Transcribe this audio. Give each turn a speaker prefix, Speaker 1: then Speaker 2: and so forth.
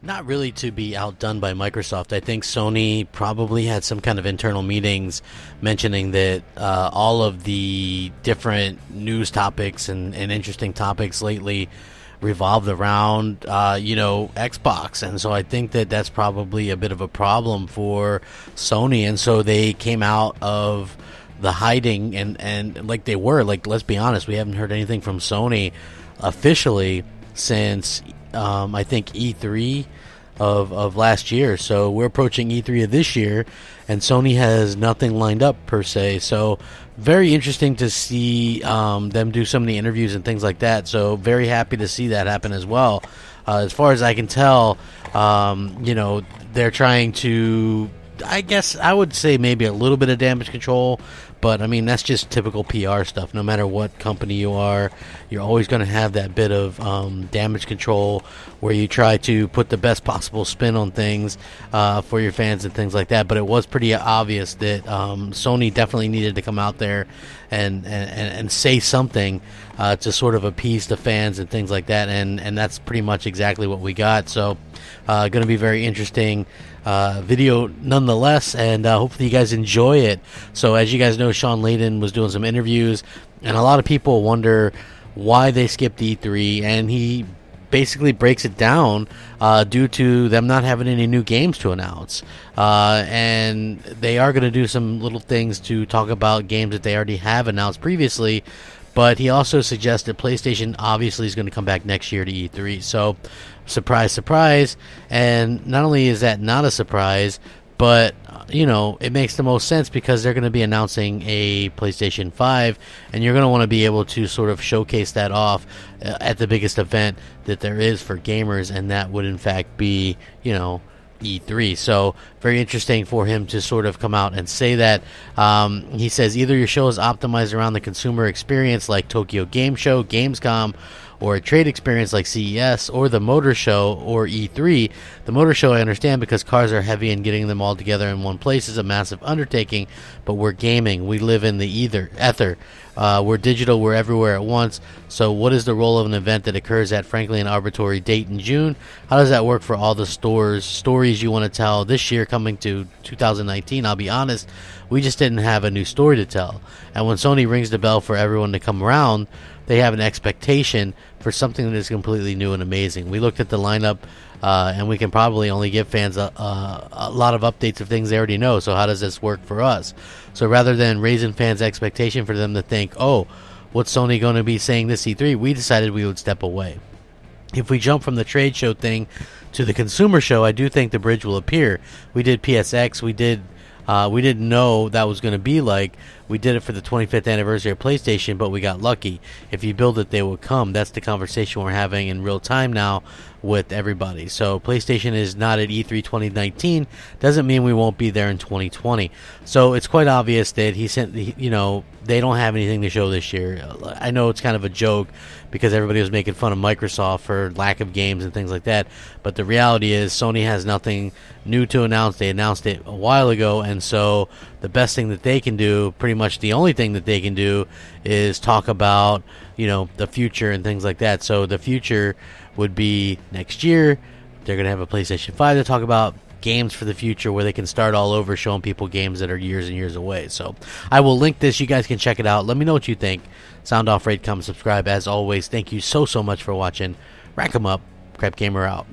Speaker 1: Not really to be outdone by Microsoft. I think Sony probably had some kind of internal meetings mentioning that all of the different news topics and interesting topics lately revolved around, Xbox. And so I think that that's probably a bit of a problem for Sony. And so they came out of the hiding and like they were, like, let's be honest, we haven't heard anything from Sony officially since I think E3 of last year. So we're approaching E3 of this year, and Sony has nothing lined up per se. So very interesting to see them do so many interviews and things like that. So very happy to see that happen as well. As far as I can tell, they're trying to, I guess I would say maybe a little bit of damage control, but I mean that's just typical PR stuff. No matter what company you are, you're always going to have that bit of damage control where you try to put the best possible spin on things for your fans and things like that. But it was pretty obvious that Sony definitely needed to come out there and say something to sort of appease the fans and things like that, and that's pretty much exactly what we got. So going to be very interesting video nonetheless, and hopefully you guys enjoy it. So as you guys know, Sean Layden was doing some interviews, and a lot of people wonder why they skipped E3, and he basically breaks it down due to them not having any new games to announce, and they are going to do some little things to talk about games that they already have announced previously. But he also suggested PlayStation obviously is going to come back next year to E3. So, surprise, surprise. And not only is that not a surprise, but, it makes the most sense because they're going to be announcing a PlayStation 5. And you're going to want to be able to sort of showcase that off at the biggest event that there is for gamers. And that would, in fact, be, E3. So very interesting for him to sort of come out and say that. He says either your show is optimized around the consumer experience like Tokyo Game Show, Gamescom, or a trade experience like CES, or the Motor Show or E3. The Motor Show I understand because cars are heavy and getting them all together in one place is a massive undertaking, but we're gaming. We live in the ether. We're digital, we're everywhere at once. So what is the role of an event that occurs at, frankly, an arbitrary date in June? How does that work for all the stories you want to tell this year coming to 2019? I'll be honest, we just didn't have a new story to tell. And when Sony rings the bell for everyone to come around, they have an expectation for something that is completely new and amazing. We looked at the lineup, and we can probably only give fans a lot of updates of things they already know. So how does this work for us? So rather than raising fans' expectation for them to think, oh, what's Sony going to be saying this E3, we decided we would step away. If we jump from the trade show thing to the consumer show, I do think the bridge will appear. We did PSX, we didn't know that was going to be like. We did it for the 25th anniversary of PlayStation, but we got lucky. If you build it, they will come. That's the conversation we're having in real time now with everybody. So PlayStation is not at E3 2019. Doesn't mean we won't be there in 2020. So it's quite obvious that they don't have anything to show this year. I know it's kind of a joke because everybody was making fun of Microsoft for lack of games and things like that. But the reality is Sony has nothing new to announce. They announced it a while ago, and so the best thing that they can do, pretty much the only thing that they can do, is talk about, the future and things like that. So the future would be next year. They're going to have a PlayStation 5 to talk about games for the future where they can start all over showing people games that are years and years away. So I will link this. You guys can check it out. Let me know what you think. Sound off, rate, comment, subscribe. As always, thank you so much for watching. Rack 'em up. Crapgamer out.